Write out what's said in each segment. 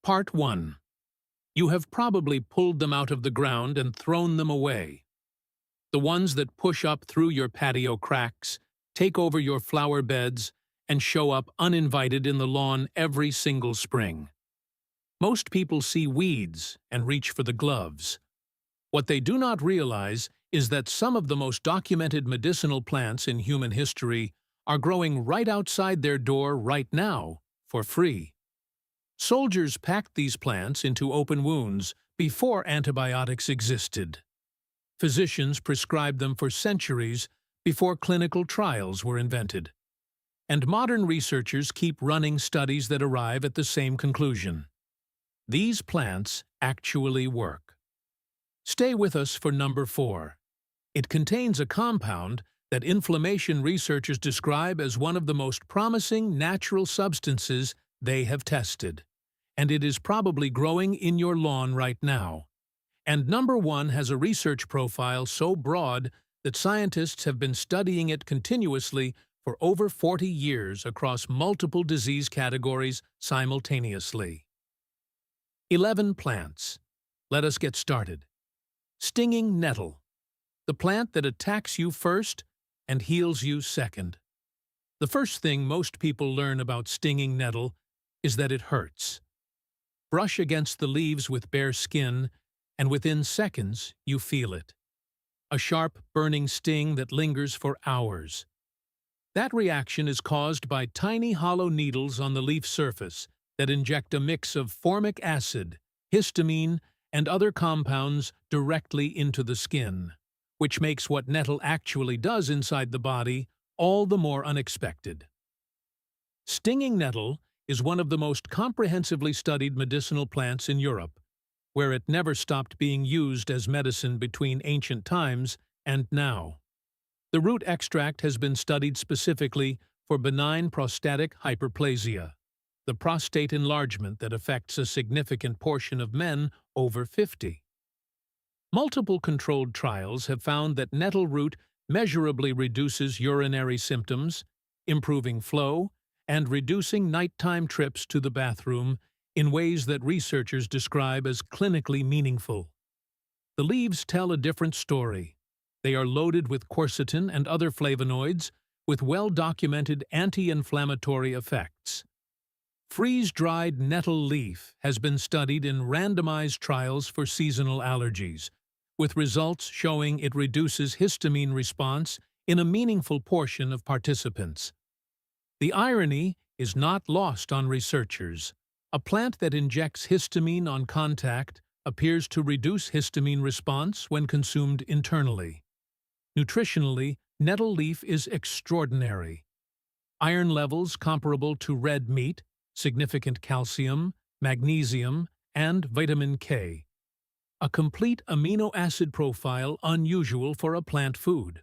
Part 1. You have probably pulled them out of the ground and thrown them away. The ones that push up through your patio cracks, take over your flower beds, and show up uninvited in the lawn every single spring. Most people see weeds and reach for the gloves. What they do not realize is that some of the most documented medicinal plants in human history are growing right outside their door right now, for free. Soldiers packed these plants into open wounds before antibiotics existed. Physicians prescribed them for centuries before clinical trials were invented. And modern researchers keep running studies that arrive at the same conclusion. These plants actually work. Stay with us for number 4. It contains a compound that inflammation researchers describe as one of the most promising natural substances they have tested. And it is probably growing in your lawn right now. And number 1 has a research profile so broad that scientists have been studying it continuously for over 40 years across multiple disease categories simultaneously. 11 plants. Let us get started. Stinging nettle, the plant that attacks you first and heals you second. The first thing most people learn about stinging nettle is that it hurts. Brush against the leaves with bare skin, and within seconds you feel it. A sharp, burning sting that lingers for hours. That reaction is caused by tiny hollow needles on the leaf surface that inject a mix of formic acid, histamine, and other compounds directly into the skin, which makes what nettle actually does inside the body all the more unexpected. Stinging nettle is one of the most comprehensively studied medicinal plants in Europe, where it never stopped being used as medicine between ancient times and now. The root extract has been studied specifically for benign prostatic hyperplasia, the prostate enlargement that affects a significant portion of men over 50. Multiple controlled trials have found that nettle root measurably reduces urinary symptoms, improving flow, and reducing nighttime trips to the bathroom in ways that researchers describe as clinically meaningful. The leaves tell a different story. They are loaded with quercetin and other flavonoids with well-documented anti-inflammatory effects. Freeze-dried nettle leaf has been studied in randomized trials for seasonal allergies, with results showing it reduces histamine response in a meaningful portion of participants. The irony is not lost on researchers. A plant that injects histamine on contact appears to reduce histamine response when consumed internally. Nutritionally, nettle leaf is extraordinary. Iron levels comparable to red meat, significant calcium, magnesium, and vitamin K. A complete amino acid profile unusual for a plant food.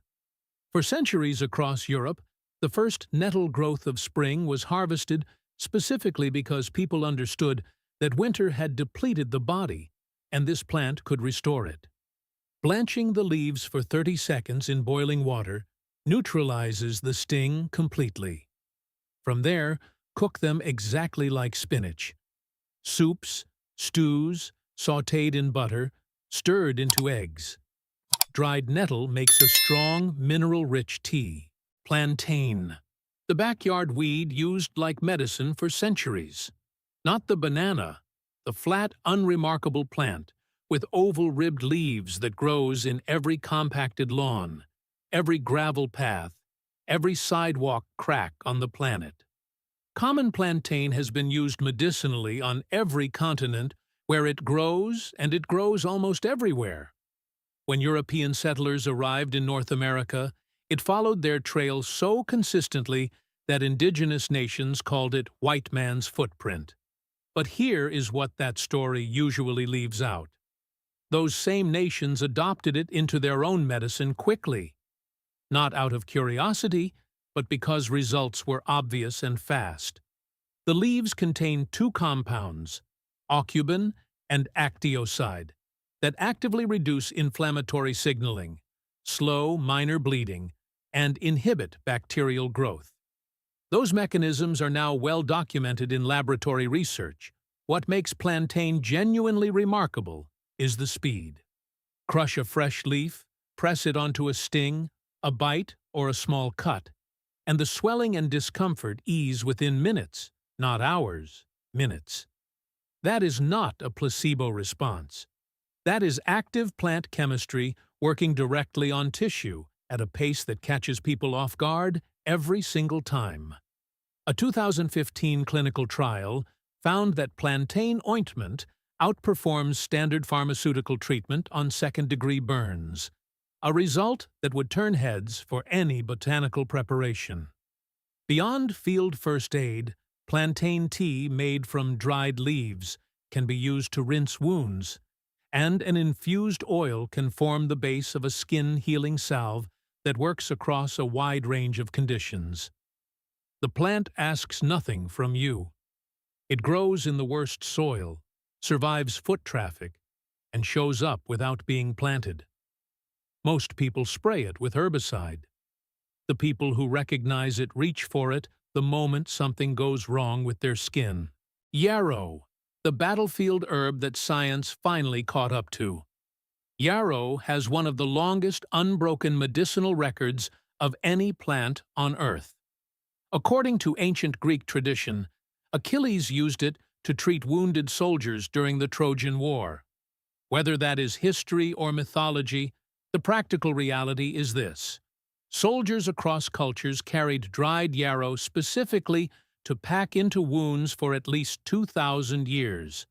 For centuries across Europe, the first nettle growth of spring was harvested specifically because people understood that winter had depleted the body, and this plant could restore it. Blanching the leaves for 30 seconds in boiling water neutralizes the sting completely. From there, cook them exactly like spinach. Soups, stews, sautéed in butter, stirred into eggs. Dried nettle makes a strong, mineral-rich tea. Plantain, the backyard weed used like medicine for centuries. Not the banana, the flat, unremarkable plant with oval-ribbed leaves that grows in every compacted lawn, every gravel path, every sidewalk crack on the planet. Common plantain has been used medicinally on every continent where it grows, and it grows almost everywhere. When European settlers arrived in North America, it followed their trail so consistently that indigenous nations called it white man's footprint. But here is what that story usually leaves out. Those same nations adopted it into their own medicine quickly, not out of curiosity, but because results were obvious and fast. The leaves contain 2 compounds, aucubin and actioside, that actively reduce inflammatory signaling, slow minor bleeding, and inhibit bacterial growth. Those mechanisms are now well documented in laboratory research, What makes plantain genuinely remarkable is the speed. Crush a fresh leaf, press it onto a sting, a bite, or a small cut, and the swelling and discomfort ease within minutes, not hours, minutes. That is not a placebo response. That is active plant chemistry working directly on tissue at a pace that catches people off guard every single time. A 2015 clinical trial found that plantain ointment outperforms standard pharmaceutical treatment on second-degree burns, a result that would turn heads for any botanical preparation. Beyond field first aid, plantain tea made from dried leaves can be used to rinse wounds, and an infused oil can form the base of a skin-healing salve that works across a wide range of conditions. The plant asks nothing from you. It grows in the worst soil, survives foot traffic, and shows up without being planted. Most people spray it with herbicide. The people who recognize it reach for it the moment something goes wrong with their skin. Yarrow, the battlefield herb that science finally caught up to. Yarrow has one of the longest unbroken medicinal records of any plant on Earth. According to ancient Greek tradition, Achilles used it to treat wounded soldiers during the Trojan War. Whether that is history or mythology, the practical reality is this. Soldiers across cultures carried dried yarrow specifically to pack into wounds for at least 2,000 years.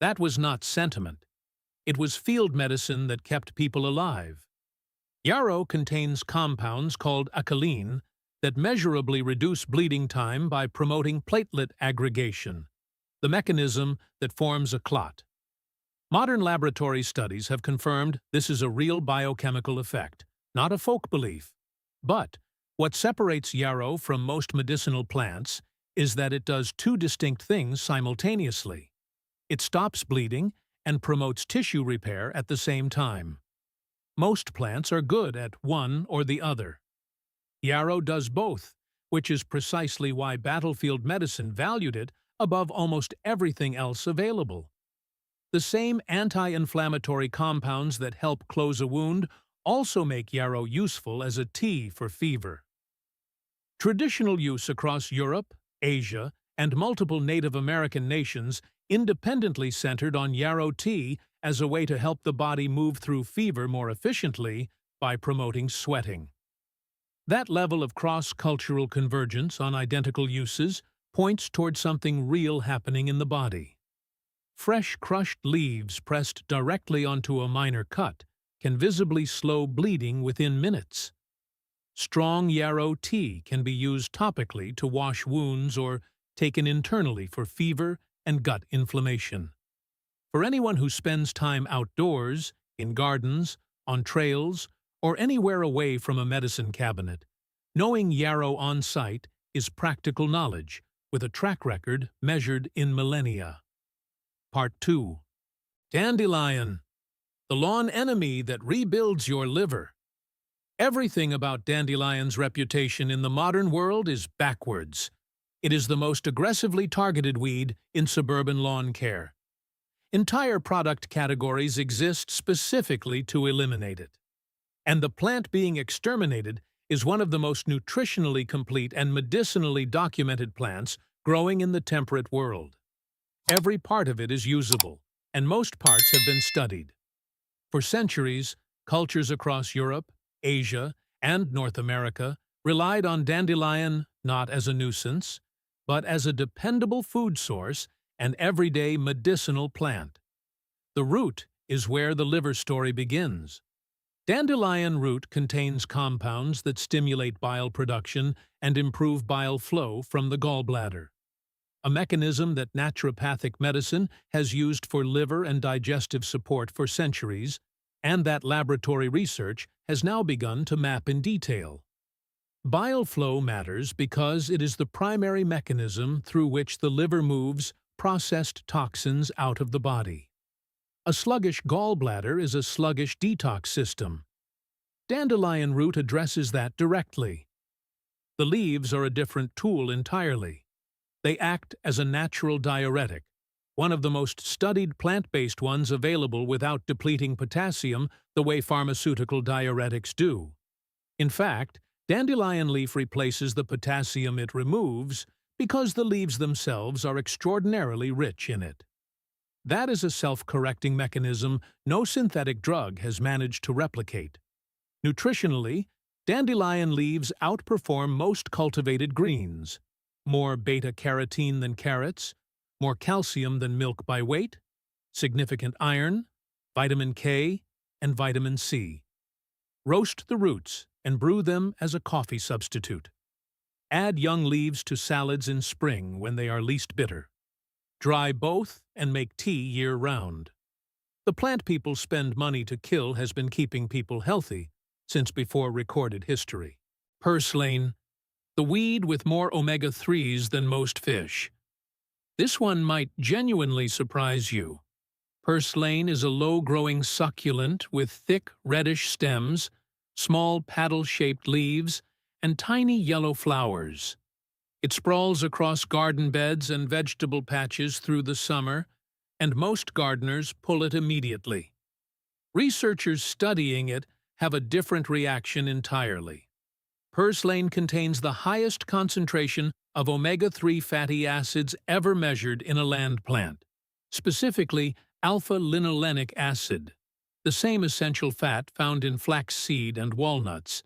That was not sentiment. It was field medicine that kept people alive. Yarrow contains compounds called achylein that measurably reduce bleeding time by promoting platelet aggregation, the mechanism that forms a clot. Modern laboratory studies have confirmed this is a real biochemical effect, not a folk belief. But what separates yarrow from most medicinal plants is that it does two distinct things simultaneously. It stops bleeding and promotes tissue repair at the same time. Most plants are good at one or the other. Yarrow does both, which is precisely why battlefield medicine valued it above almost everything else available. The same anti-inflammatory compounds that help close a wound also make yarrow useful as a tea for fever. Traditional use across Europe, Asia, and multiple Native American nations independently centered on yarrow tea as a way to help the body move through fever more efficiently by promoting sweating. That level of cross-cultural convergence on identical uses points toward something real happening in the body. Fresh crushed leaves pressed directly onto a minor cut can visibly slow bleeding within minutes. Strong yarrow tea can be used topically to wash wounds or taken internally for fever and gut inflammation. For anyone who spends time outdoors, in gardens, on trails, or anywhere away from a medicine cabinet, knowing yarrow on site is practical knowledge with a track record measured in millennia. Part 2. Dandelion, the lawn enemy that rebuilds your liver. Everything about dandelion's reputation in the modern world is backwards. It is the most aggressively targeted weed in suburban lawn care. Entire product categories exist specifically to eliminate it. And the plant being exterminated is one of the most nutritionally complete and medicinally documented plants growing in the temperate world. Every part of it is usable, and most parts have been studied. For centuries, cultures across Europe, Asia, and North America relied on dandelion not as a nuisance, but as a dependable food source and everyday medicinal plant. The root is where the liver story begins. Dandelion root contains compounds that stimulate bile production and improve bile flow from the gallbladder, a mechanism that naturopathic medicine has used for liver and digestive support for centuries, and that laboratory research has now begun to map in detail. Bile flow matters because it is the primary mechanism through which the liver moves processed toxins out of the body. A sluggish gallbladder is a sluggish detox system. Dandelion root addresses that directly. The leaves are a different tool entirely. They act as a natural diuretic, one of the most studied plant-based ones available without depleting potassium the way pharmaceutical diuretics do. In fact, dandelion leaf replaces the potassium it removes because the leaves themselves are extraordinarily rich in it. That is a self-correcting mechanism no synthetic drug has managed to replicate. Nutritionally, dandelion leaves outperform most cultivated greens. More beta-carotene than carrots, more calcium than milk by weight, significant iron, vitamin K, and vitamin C. Roast the roots and brew them as a coffee substitute. Add young leaves to salads in spring when they are least bitter. Dry both and make tea year-round. The plant people spend money to kill has been keeping people healthy since before recorded history. Purslane, the weed with more omega-3s than most fish. This one might genuinely surprise you. Purslane is a low-growing succulent with thick, reddish stems, small paddle-shaped leaves, and tiny yellow flowers. It sprawls across garden beds and vegetable patches through the summer, and most gardeners pull it immediately. Researchers studying it have a different reaction entirely. Purslane contains the highest concentration of omega-3 fatty acids ever measured in a land plant, specifically alpha-linolenic acid, the same essential fat found in flaxseed and walnuts,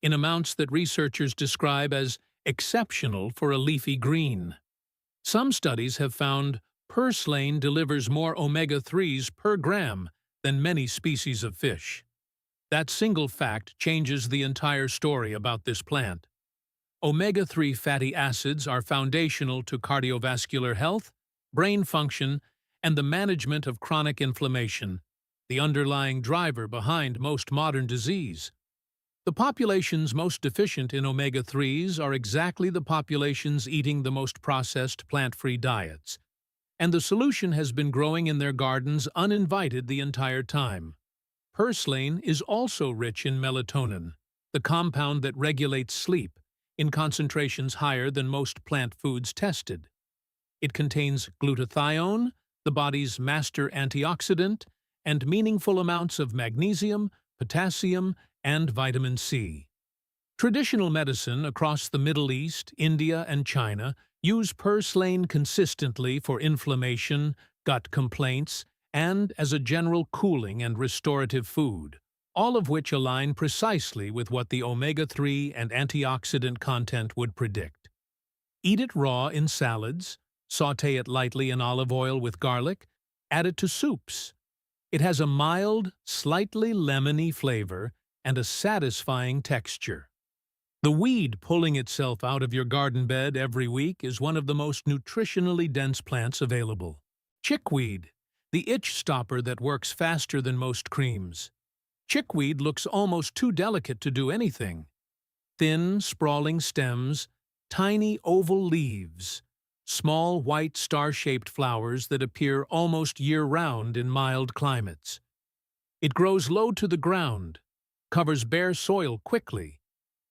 in amounts that researchers describe as exceptional for a leafy green. Some studies have found purslane delivers more omega-3s per gram than many species of fish. That single fact changes the entire story about this plant. Omega-3 fatty acids are foundational to cardiovascular health, brain function, and the management of chronic inflammation, the underlying driver behind most modern disease. The populations most deficient in omega-3s are exactly the populations eating the most processed plant-free diets, and the solution has been growing in their gardens uninvited the entire time. Purslane is also rich in melatonin, the compound that regulates sleep, in concentrations higher than most plant foods tested. It contains glutathione, the body's master antioxidant, and meaningful amounts of magnesium, potassium, and vitamin C. Traditional medicine across the Middle East, India, and China use purslane consistently for inflammation, gut complaints, and as a general cooling and restorative food, all of which align precisely with what the omega-3 and antioxidant content would predict. Eat it raw in salads, saute it lightly in olive oil with garlic, add it to soups. It has a mild, slightly lemony flavor and a satisfying texture. The weed pulling itself out of your garden bed every week is one of the most nutritionally dense plants available. Chickweed, the itch stopper that works faster than most creams. Chickweed looks almost too delicate to do anything. Thin, sprawling stems, tiny oval leaves, small white star-shaped flowers that appear almost year-round in mild climates. It grows low to the ground, covers bare soil quickly,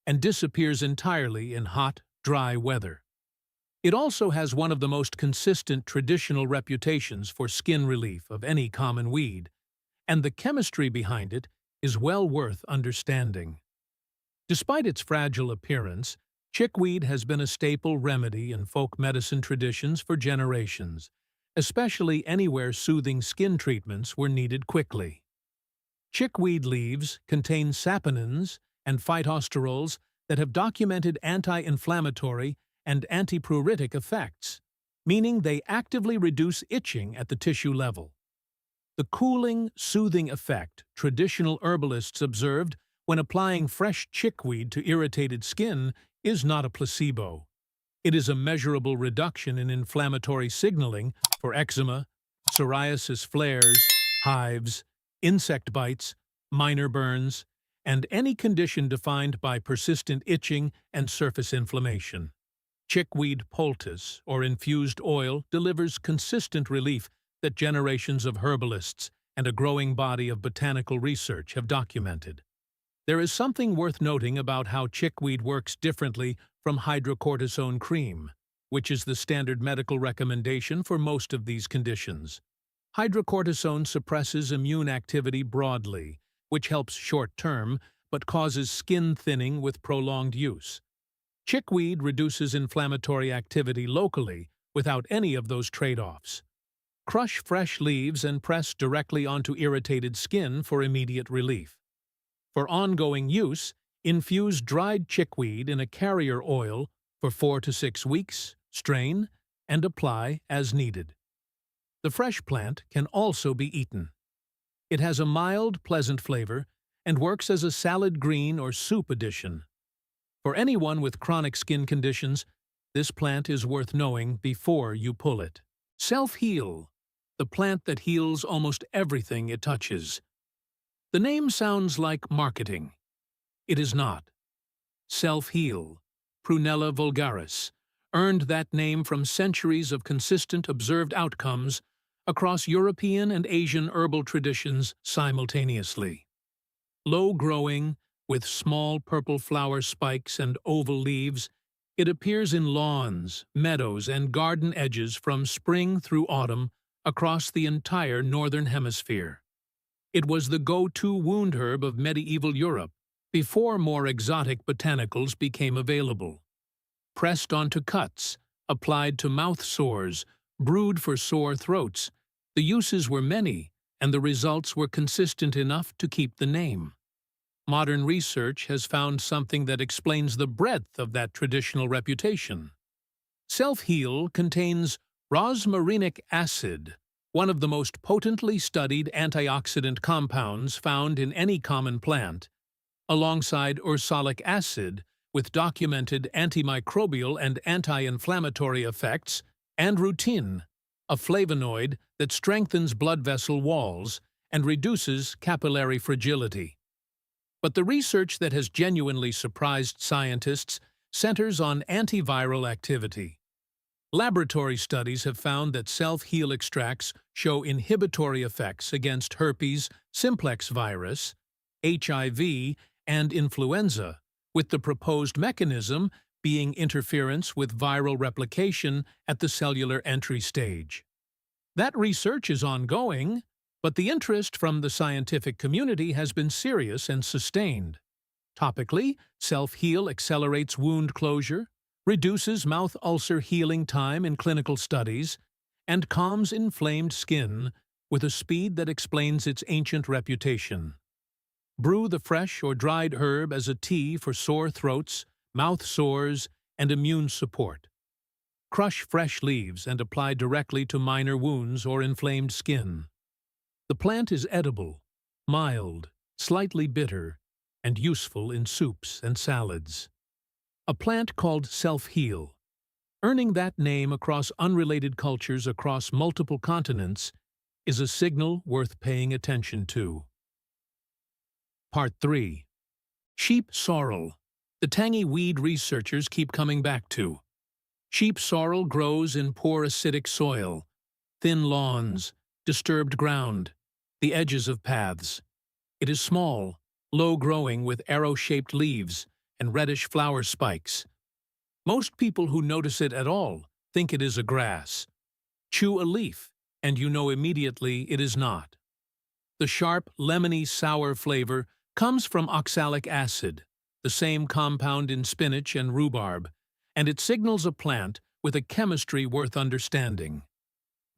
and disappears entirely in hot, dry weather. It also has one of the most consistent traditional reputations for skin relief of any common weed, and the chemistry behind it is well worth understanding. Despite its fragile appearance, chickweed has been a staple remedy in folk medicine traditions for generations, especially anywhere soothing skin treatments were needed quickly. Chickweed leaves contain saponins and phytosterols that have documented anti-inflammatory and antipruritic effects, meaning they actively reduce itching at the tissue level. The cooling, soothing effect traditional herbalists observed when applying fresh chickweed to irritated skin is not a placebo. It is a measurable reduction in inflammatory signaling for eczema, psoriasis flares, hives, insect bites, minor burns, and any condition defined by persistent itching and surface inflammation. Chickweed poultice, or infused oil, delivers consistent relief that generations of herbalists and a growing body of botanical research have documented. There is something worth noting about how chickweed works differently from hydrocortisone cream, which is the standard medical recommendation for most of these conditions. Hydrocortisone suppresses immune activity broadly, which helps short-term, but causes skin thinning with prolonged use. Chickweed reduces inflammatory activity locally without any of those trade-offs. Crush fresh leaves and press directly onto irritated skin for immediate relief. For ongoing use, infuse dried chickweed in a carrier oil for 4 to 6 weeks, strain, and apply as needed. The fresh plant can also be eaten. It has a mild, pleasant flavor and works as a salad green or soup addition. For anyone with chronic skin conditions, this plant is worth knowing before you pull it. Self-heal, the plant that heals almost everything it touches. The name sounds like marketing. It is not. Self-heal, Prunella vulgaris, earned that name from centuries of consistent observed outcomes across European and Asian herbal traditions simultaneously. Low-growing, with small purple flower spikes and oval leaves, it appears in lawns, meadows, and garden edges from spring through autumn across the entire northern hemisphere. It was the go-to wound herb of medieval Europe before more exotic botanicals became available. Pressed onto cuts, applied to mouth sores, brewed for sore throats, the uses were many, and the results were consistent enough to keep the name. Modern research has found something that explains the breadth of that traditional reputation. Self-heal contains rosmarinic acid, one of the most potently studied antioxidant compounds found in any common plant, alongside ursolic acid, with documented antimicrobial and anti-inflammatory effects, and rutin, a flavonoid that strengthens blood vessel walls and reduces capillary fragility. But the research that has genuinely surprised scientists centers on antiviral activity. Laboratory studies have found that self-heal extracts show inhibitory effects against herpes simplex virus, HIV, and influenza, with the proposed mechanism being interference with viral replication at the cellular entry stage. That research is ongoing, but the interest from the scientific community has been serious and sustained. Topically, self-heal accelerates wound closure, reduces mouth ulcer healing time in clinical studies, and calms inflamed skin with a speed that explains its ancient reputation. Brew the fresh or dried herb as a tea for sore throats, mouth sores, and immune support. Crush fresh leaves and apply directly to minor wounds or inflamed skin. The plant is edible, mild, slightly bitter, and useful in soups and salads. A plant called self-heal, earning that name across unrelated cultures across multiple continents, is a signal worth paying attention to. Part 3. Sheep sorrel, the tangy weed researchers keep coming back to. Sheep sorrel grows in poor acidic soil, thin lawns, disturbed ground, the edges of paths. It is small, low-growing with arrow-shaped leaves and reddish flower spikes. Most people who notice it at all think it is a grass. Chew a leaf, and you know immediately it is not. The sharp, lemony, sour flavor comes from oxalic acid, the same compound in spinach and rhubarb, and it signals a plant with a chemistry worth understanding.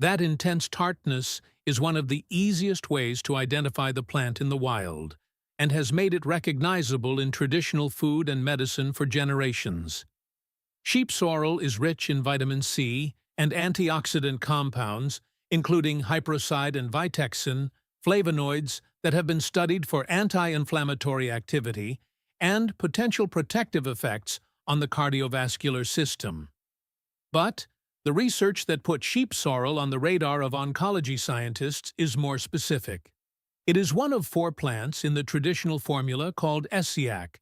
That intense tartness is one of the easiest ways to identify the plant in the wild, and has made it recognizable in traditional food and medicine for generations. Sheep sorrel is rich in vitamin C and antioxidant compounds, including hyperoside and vitexin, flavonoids that have been studied for anti-inflammatory activity and potential protective effects on the cardiovascular system. But the research that put sheep sorrel on the radar of oncology scientists is more specific. It is one of 4 plants in the traditional formula called Essiac,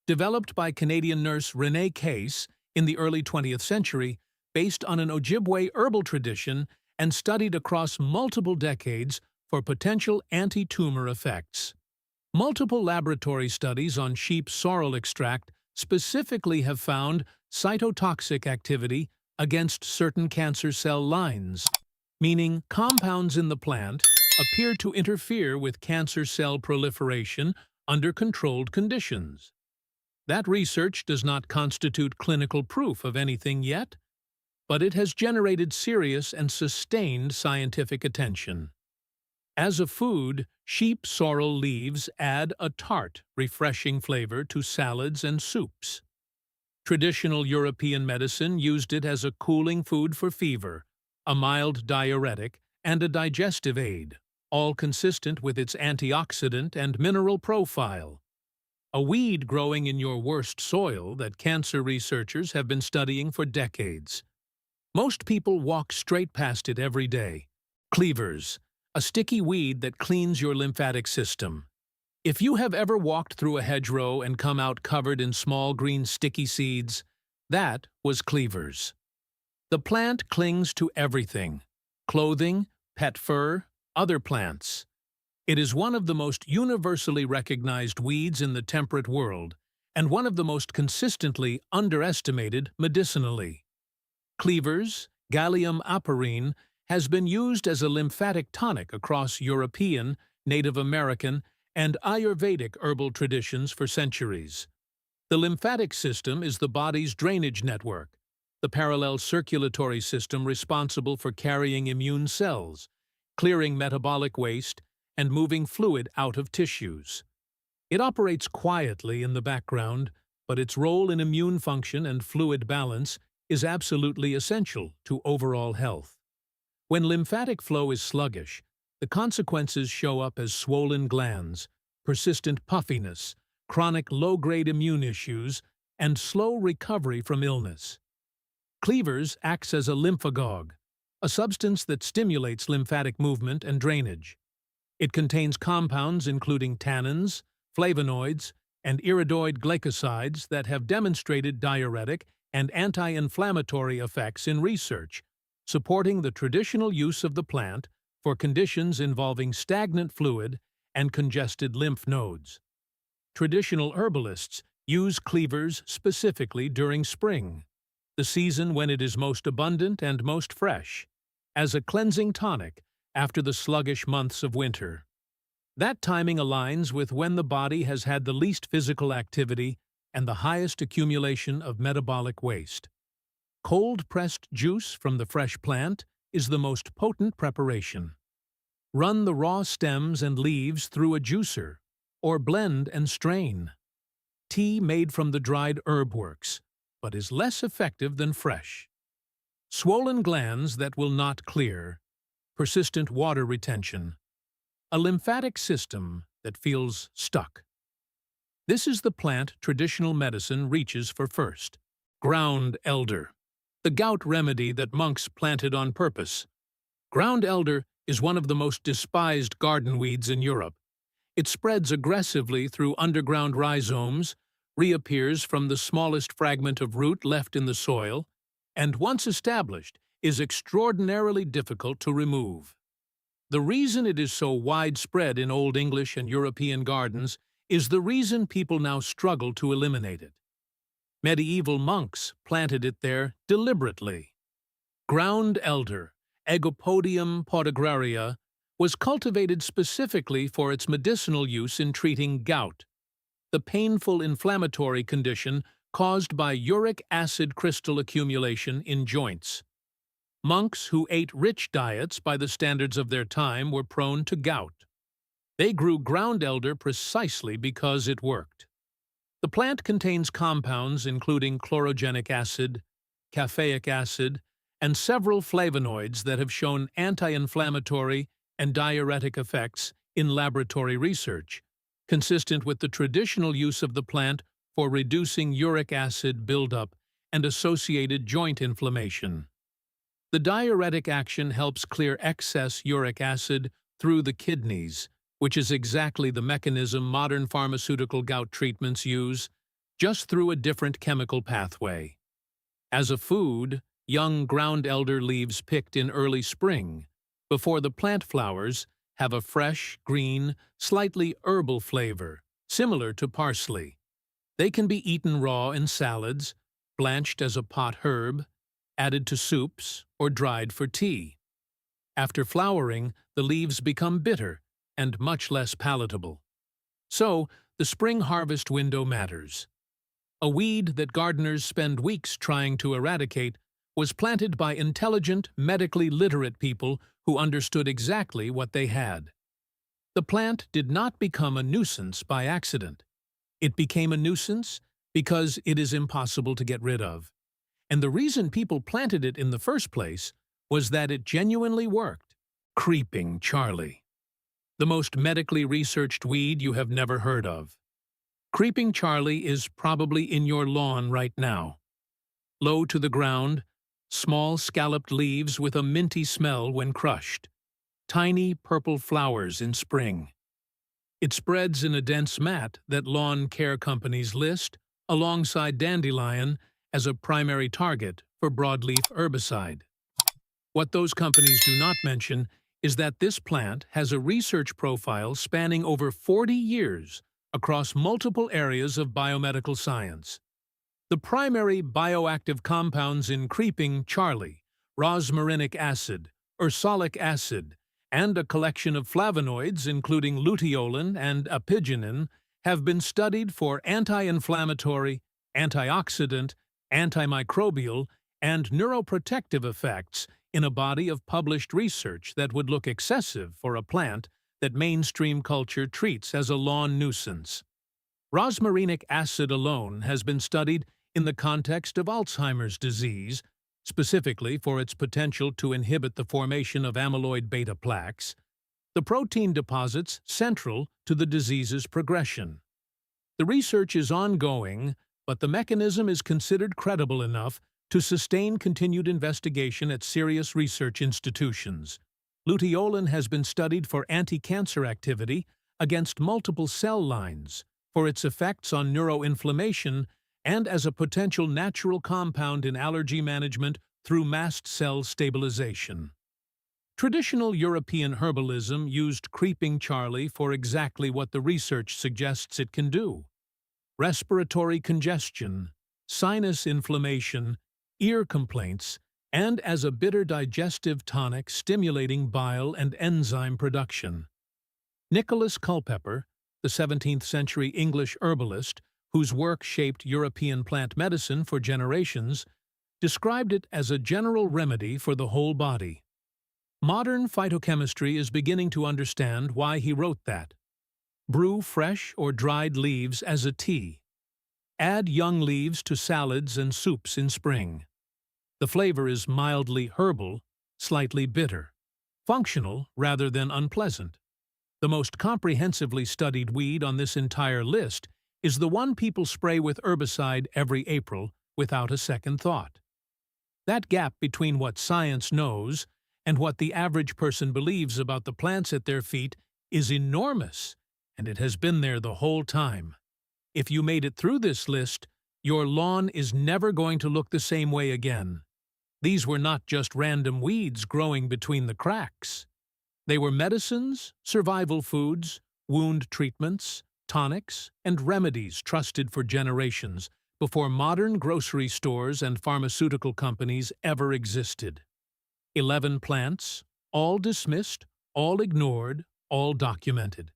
developed by Canadian nurse Renee Case in the early 20th century, based on an Ojibwe herbal tradition and studied across multiple decades for potential anti-tumor effects. Multiple laboratory studies on sheep sorrel extract specifically have found cytotoxic activity against certain cancer cell lines, meaning compounds in the plant appear to interfere with cancer cell proliferation under controlled conditions. That research does not constitute clinical proof of anything yet, but it has generated serious and sustained scientific attention. As a food, sheep sorrel leaves add a tart, refreshing flavor to salads and soups. Traditional European medicine used it as a cooling food for fever, a mild diuretic, and a digestive aid, all consistent with its antioxidant and mineral profile. A weed growing in your worst soil that cancer researchers have been studying for decades. Most people walk straight past it every day. Cleavers, a sticky weed that cleans your lymphatic system. If you have ever walked through a hedgerow and come out covered in small green sticky seeds, that was cleavers. The plant clings to everything: clothing, pet fur, other plants. It is one of the most universally recognized weeds in the temperate world and one of the most consistently underestimated medicinally. Cleavers, Gallium aperine, has been used as a lymphatic tonic across European, Native American, and Ayurvedic herbal traditions for centuries. The lymphatic system is the body's drainage network, the parallel circulatory system responsible for carrying immune cells, clearing metabolic waste, and moving fluid out of tissues. It operates quietly in the background, but its role in immune function and fluid balance is absolutely essential to overall health. When lymphatic flow is sluggish, the consequences show up as swollen glands, persistent puffiness, chronic low-grade immune issues, and slow recovery from illness. Cleavers acts as a lymphagogue, a substance that stimulates lymphatic movement and drainage. It contains compounds including tannins, flavonoids, and iridoid glycosides that have demonstrated diuretic and anti-inflammatory effects in research, supporting the traditional use of the plant for conditions involving stagnant fluid and congested lymph nodes. Traditional herbalists use cleavers specifically during spring, the season when it is most abundant and most fresh, as a cleansing tonic after the sluggish months of winter. That timing aligns with when the body has had the least physical activity and the highest accumulation of metabolic waste. Cold-pressed juice from the fresh plant is the most potent preparation. Run the raw stems and leaves through a juicer, or blend and strain. Tea made from the dried herb works, but is less effective than fresh. Swollen glands that will not clear, persistent water retention, a lymphatic system that feels stuck. This is the plant traditional medicine reaches for first. Ground elder, the gout remedy that monks planted on purpose. Ground elder is one of the most despised garden weeds in Europe. It spreads aggressively through underground rhizomes, reappears from the smallest fragment of root left in the soil, and once established, is extraordinarily difficult to remove. The reason it is so widespread in Old English and European gardens is the reason people now struggle to eliminate it. Medieval monks planted it there deliberately. Ground elder, Aegopodium podagraria, was cultivated specifically for its medicinal use in treating gout, the painful inflammatory condition caused by uric acid crystal accumulation in joints. Monks who ate rich diets by the standards of their time were prone to gout. They grew ground elder precisely because it worked. The plant contains compounds including chlorogenic acid, caffeic acid, and several flavonoids that have shown anti-inflammatory and diuretic effects in laboratory research, consistent with the traditional use of the plant for reducing uric acid buildup and associated joint inflammation. The diuretic action helps clear excess uric acid through the kidneys, which is exactly the mechanism modern pharmaceutical gout treatments use, just through a different chemical pathway. As a food, young ground elder leaves picked in early spring, before the plant flowers, have a fresh, green, slightly herbal flavor, similar to parsley. They can be eaten raw in salads, blanched as a pot herb, added to soups, or dried for tea. After flowering, the leaves become bitter and much less palatable. So, the spring harvest window matters. A weed that gardeners spend weeks trying to eradicate was planted by intelligent, medically literate people who understood exactly what they had. The plant did not become a nuisance by accident. It became a nuisance because it is impossible to get rid of. And the reason people planted it in the first place was that it genuinely worked. Creeping Charlie. The most medically researched weed you have never heard of. Creeping Charlie is probably in your lawn right now. Low to the ground, small scalloped leaves with a minty smell when crushed. Tiny purple flowers in spring. It spreads in a dense mat that lawn care companies list, alongside dandelion, as a primary target for broadleaf herbicide. What those companies do not mention is that this plant has a research profile spanning over 40 years across multiple areas of biomedical science. The primary bioactive compounds in Creeping Charlie, rosmarinic acid, ursolic acid, and a collection of flavonoids including luteolin and apigenin have been studied for anti-inflammatory, antioxidant, antimicrobial, and neuroprotective effects in a body of published research that would look excessive for a plant that mainstream culture treats as a lawn nuisance. Rosmarinic acid alone has been studied in the context of Alzheimer's disease, specifically for its potential to inhibit the formation of amyloid beta plaques, the protein deposits central to the disease's progression. The research is ongoing, but the mechanism is considered credible enough to sustain continued investigation at serious research institutions. Luteolin has been studied for anti-cancer activity against multiple cell lines, for its effects on neuroinflammation, and as a potential natural compound in allergy management through mast cell stabilization. Traditional European herbalism used Creeping Charlie for exactly what the research suggests it can do: respiratory congestion, sinus inflammation, ear complaints, and as a bitter digestive tonic stimulating bile and enzyme production. Nicholas Culpeper, the 17th-century English herbalist whose work shaped European plant medicine for generations, described it as a general remedy for the whole body. Modern phytochemistry is beginning to understand why he wrote that. Brew fresh or dried leaves as a tea. Add young leaves to salads and soups in spring. The flavor is mildly herbal, slightly bitter, functional rather than unpleasant. The most comprehensively studied weed on this entire list is the one people spray with herbicide every April without a second thought. That gap between what science knows and what the average person believes about the plants at their feet is enormous, and it has been there the whole time. If you made it through this list, your lawn is never going to look the same way again. These were not just random weeds growing between the cracks. They were medicines, survival foods, wound treatments, tonics, and remedies trusted for generations before modern grocery stores and pharmaceutical companies ever existed. 11 plants, all dismissed, all ignored, all documented.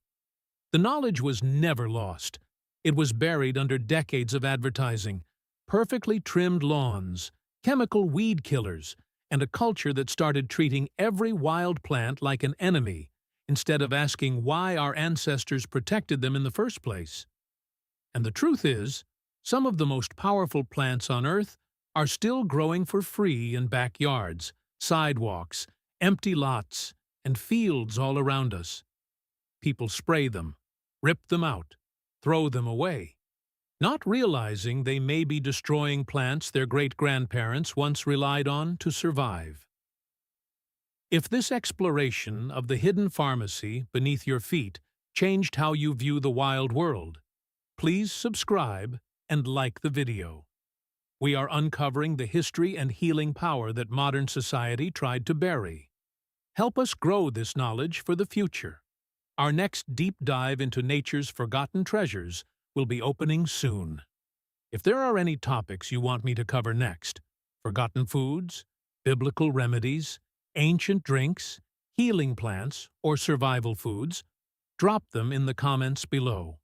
The knowledge was never lost. It was buried under decades of advertising, perfectly trimmed lawns, chemical weed killers, and a culture that started treating every wild plant like an enemy instead of asking why our ancestors protected them in the first place. And the truth is, some of the most powerful plants on Earth are still growing for free in backyards, sidewalks, empty lots, and fields all around us. People spray them, rip them out, throw them away, not realizing they may be destroying plants their great-grandparents once relied on to survive. If this exploration of the hidden pharmacy beneath your feet changed how you view the wild world, please subscribe and like the video. We are uncovering the history and healing power that modern society tried to bury. Help us grow this knowledge for the future. Our next deep dive into nature's forgotten treasures will be opening soon. If there are any topics you want me to cover next, Forgotten foods, biblical remedies, ancient drinks, healing plants, or survival foods? Drop them in the comments below.